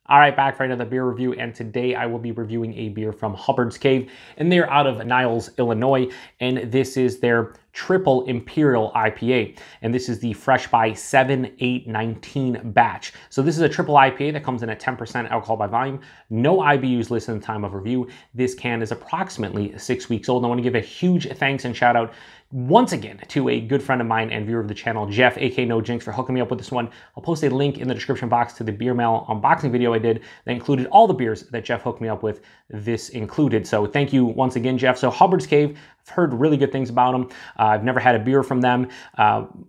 All right, back for another beer review, and today I will be reviewing a beer from Hubbard's Cave, and they're out of Niles, Illinois, and this is their Triple Imperial IPA, and this is the Fresh by 7, 8, 19 batch. So this is a triple IPA that comes in at 10% alcohol by volume, no IBUs listed in the time of review. This can is approximately 6 weeks old, and I want to give a huge thanks and shout out once again to a good friend of mine and viewer of the channel, Jeff, aka NoJinx, for hooking me up with this one. I'll post a link in the description box to the beer mail unboxing video I did that included all the beers that Jeff hooked me up with, this included. So thank you once again, Jeff. So Hubbard's Cave, I've heard really good things about them. I've never had a beer from them.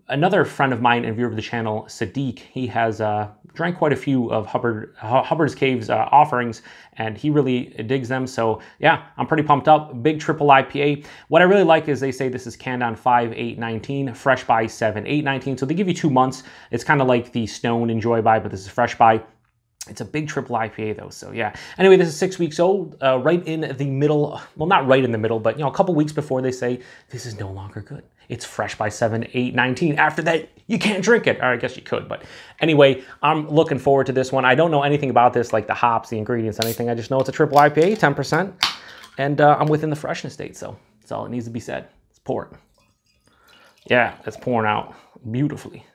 Another friend of mine and viewer of the channel, Sadiq, he has drank quite a few of Hubbard's Cave's offerings, and he really digs them. So yeah, I'm pretty pumped up. Big triple IPA. What I really like is they say this is canned on 5, 8, 19, fresh by 7, 8, 19. So they give you 2 months. It's kind of like the Stone Enjoy by, but this is fresh by. It's a big triple IPA though, so yeah. Anyway, this is 6 weeks old, right in the middle, well, not right in the middle, but you know, a couple weeks before they say, this is no longer good. It's fresh by 7, 8, 19. After that, you can't drink it. Or I guess you could, but anyway, I'm looking forward to this one. I don't know anything about this, like the hops, the ingredients, anything. I just know it's a triple IPA, 10%, and I'm within the freshness date, so that's all it needs to be said. Let's pour it. Yeah, it's pouring out beautifully.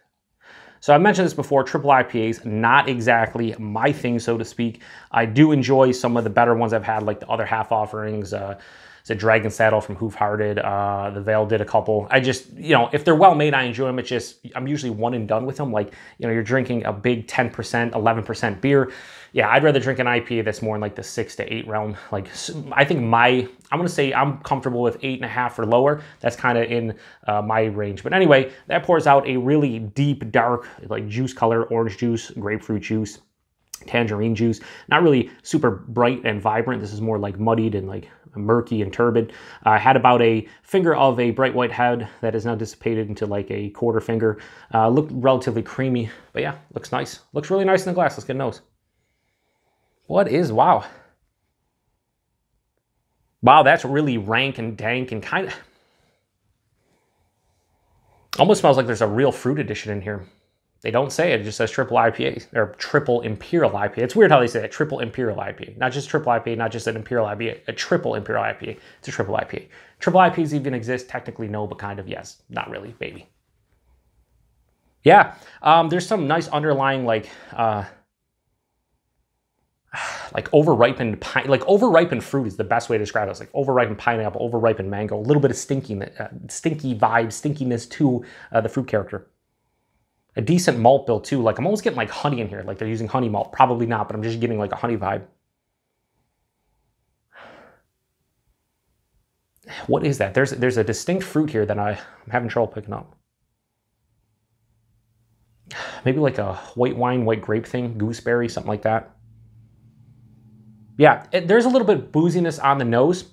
So I mentioned this before, triple IPAs, not exactly my thing, so to speak. I do enjoy some of the better ones I've had, like the other half offerings. It's a Dragon Saddle from Hubbard. The Veil did a couple. I just, you know, if they're well made, I enjoy them. It's just, I'm usually one and done with them. Like, you know, you're drinking a big 10%, 11% beer. Yeah, I'd rather drink an IPA that's more in like the 6 to 8 realm. Like, I think I'm gonna say I'm comfortable with 8.5 or lower. That's kind of in my range. But anyway, that pours out a really deep, dark, like juice color, orange juice, grapefruit juice, tangerine juice. Not really super bright and vibrant. This is more like muddied and like murky and turbid. I had about a finger of a bright white head that is now dissipated into like a quarter finger. Looked relatively creamy, but yeah, looks nice. Looks really nice in the glass. Let's get a nose. What is, wow. Wow, that's really rank and dank and kind of, almost smells like there's a real fruit addition in here. They don't say it, it just says triple IPA, or triple Imperial IPA. It's weird how they say that, triple Imperial IPA. Not just triple IPA, not just an Imperial IPA, a triple Imperial IPA. It's a triple IPA. Triple IPAs even exist? Technically no, but kind of yes. Not really, maybe. Yeah, there's some nice underlying like overripened overripened fruit is the best way to describe it. It's like overripened pineapple, overripened mango, a little bit of stinky vibe, stinkiness to the fruit character. A decent malt bill too. Like I'm almost getting like honey in here, like they're using honey malt. Probably not, but I'm just getting like a honey vibe. What is that? There's a distinct fruit here that I'm having trouble picking up. Maybe like a white wine, white grape thing, gooseberry, something like that. Yeah, there's a little bit of booziness on the nose.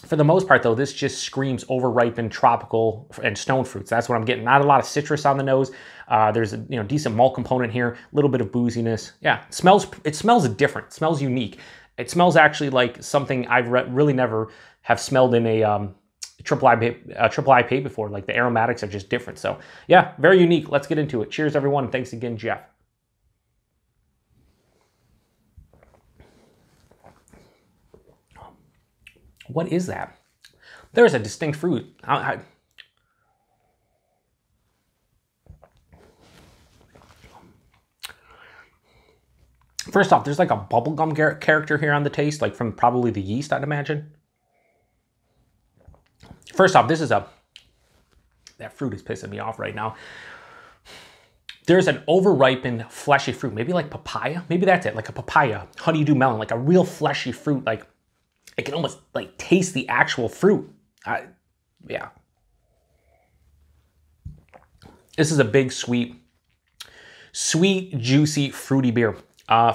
For the most part, though, this just screams overripened tropical and stone fruits. That's what I'm getting. Not a lot of citrus on the nose. There's a decent malt component here. A little bit of booziness. Yeah, it smells different. It smells unique. It smells actually like something I've really never have smelled in a triple IPA before. Like the aromatics are just different. So yeah, very unique. Let's get into it. Cheers, everyone. And thanks again, Jeff. What is that? There's a distinct fruit. First off, there's like a bubblegum character here on the taste, like from probably the yeast, I'd imagine. First off, that fruit is pissing me off right now. There's an overripened, fleshy fruit, maybe like papaya. Maybe that's it, like a papaya, honeydew melon, like a real fleshy fruit, like I can almost like taste the actual fruit. Yeah. This is a big, sweet, juicy, fruity beer.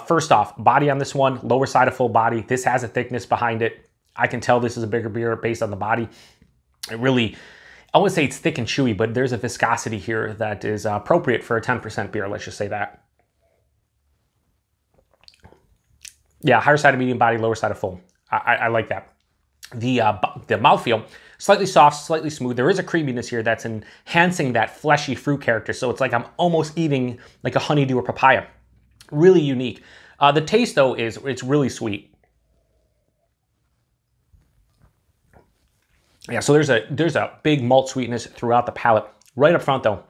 First off, body on this one, lower side of full body. This has a thickness behind it. I can tell this is a bigger beer based on the body. It really, I wouldn't say it's thick and chewy, but there's a viscosity here that is appropriate for a 10% beer. Let's just say that. Yeah, higher side of medium body, lower side of full. I like that. The mouthfeel, slightly soft, slightly smooth. There is a creaminess here that's enhancing that fleshy fruit character. So it's like I'm almost eating like a honeydew or papaya. Really unique. The taste though it's really sweet. Yeah, so there's a big malt sweetness throughout the palate. Right up front though,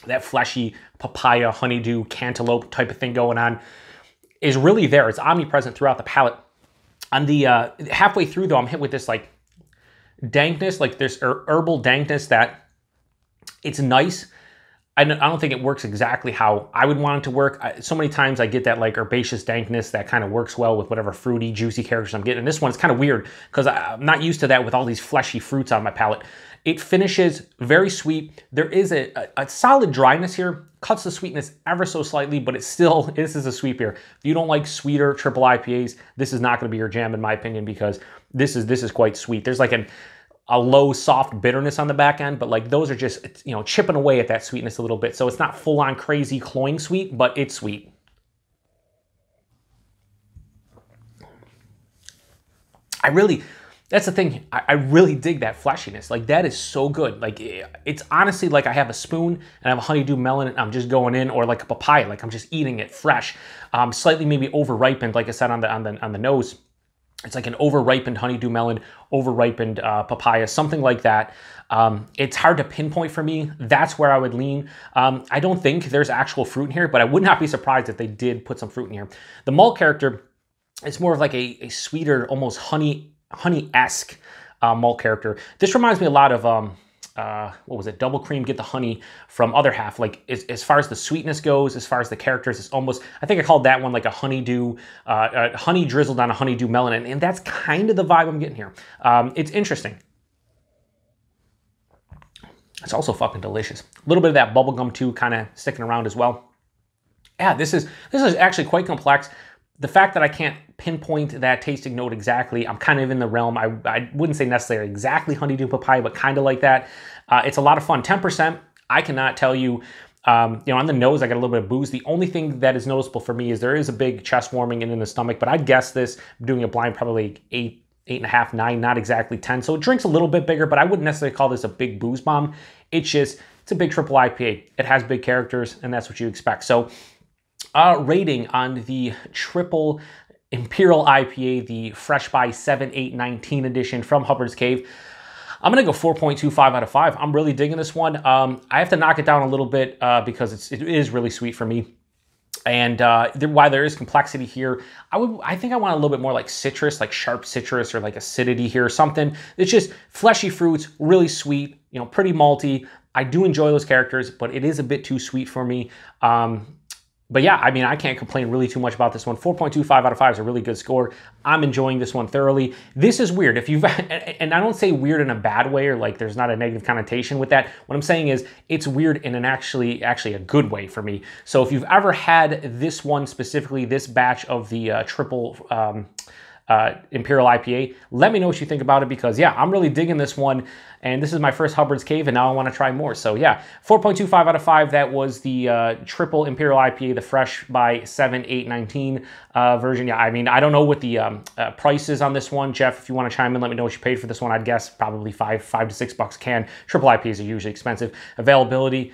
that fleshy papaya, honeydew, cantaloupe type of thing going on is really there. It's omnipresent throughout the palate. On the halfway through though, I'm hit with this like dankness, like this herbal dankness that it's nice. I don't think it works exactly how I would want it to work. So many times I get that like herbaceous dankness that kind of works well with whatever fruity, juicy characters I'm getting. And this one is kind of weird because I'm not used to that with all these fleshy fruits on my palate. It finishes very sweet. There is a solid dryness here, cuts the sweetness ever so slightly, but this is a sweet beer. If you don't like sweeter triple IPAs, this is not going to be your jam in my opinion because this is quite sweet. There's like a low soft bitterness on the back end, but like those are just, you know, chipping away at that sweetness a little bit. So it's not full on crazy cloying sweet, but it's sweet. That's the thing, I really dig that fleshiness. Like that is so good. Like it's honestly like I have a spoon and I have a honeydew melon and I'm just going in, or like a papaya, like I'm just eating it fresh. Slightly maybe over ripened, like I said on the nose. It's like an over-ripened honeydew melon, over-ripened papaya, something like that. It's hard to pinpoint for me. That's where I would lean. I don't think there's actual fruit in here, but I would not be surprised if they did put some fruit in here. The malt character, it's more of like a sweeter, almost honey-esque malt character. This reminds me a lot of, what was it, double cream, get the honey from Other Half. Like as far as the sweetness goes, as far as the characters, it's almost, I think I called that one like a honeydew, honey drizzled on a honeydew melon. And that's kind of the vibe I'm getting here. It's interesting. It's also fucking delicious. A little bit of that bubblegum too, kind of sticking around as well. Yeah, this is actually quite complex. The fact that I can't pinpoint that tasting note exactly, I'm kind of in the realm, I wouldn't say necessarily exactly honeydew papaya, but kind of like that. It's a lot of fun. 10%, I cannot tell you, you know, on the nose, I got a little bit of booze. The only thing that is noticeable for me is there is a big chest warming and in the stomach, but I'd guess this, doing a blind, probably 8.5, 9, not exactly 10. So it drinks a little bit bigger, but I wouldn't necessarily call this a big booze bomb. It's a big triple IPA. It has big characters, and that's what you expect. So rating on the Triple Imperial IPA, the Fresh by 7/8/19 edition from Hubbard's Cave, I'm going to go 4.25 out of 5. I'm really digging this one. I have to knock it down a little bit because it is really sweet for me. And while there is complexity here, I think I want a little bit more like citrus, like sharp citrus or like acidity here or something. It's just fleshy fruits, really sweet, you know, pretty malty. I do enjoy those characters, but it is a bit too sweet for me. But yeah, I mean, I can't complain really too much about this one. 4.25 out of 5 is a really good score. I'm enjoying this one thoroughly. This is weird. If you've, and I don't say weird in a bad way or like there's not a negative connotation with that. What I'm saying is it's weird in an actually a good way for me. So if you've ever had this one specifically, this batch of the Triple Imperial IPA, let me know what you think about it because yeah, I'm really digging this one. And this is my first Hubbard's Cave, and now I want to try more. So yeah, 4.25 out of 5. That was the Triple Imperial IPA, the Fresh by 7/8/19 version. Yeah, I mean, I don't know what the price is on this one. Jeff, if you want to chime in, let me know what you paid for this one. I'd guess probably $5 to $6 a can. Triple IPAs are usually expensive. Availability,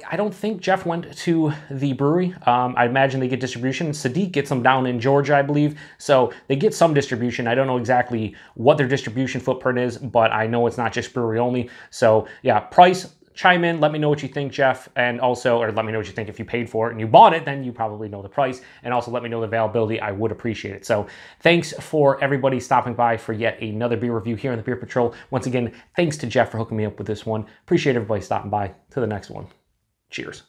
I don't think Jeff went to the brewery. I imagine they get distribution. Sadiq gets them down in Georgia, I believe. So they get some distribution. I don't know exactly what their distribution footprint is, but I know it's not just brewery only. So yeah, price, chime in. Let me know what you think, Jeff. And also, or let me know what you think if you paid for it and you bought it, then you probably know the price. And also let me know the availability. I would appreciate it. So thanks for everybody stopping by for yet another beer review here on the Beer Patrol. Once again, thanks to Jeff for hooking me up with this one. Appreciate everybody stopping by. To the next one. Cheers.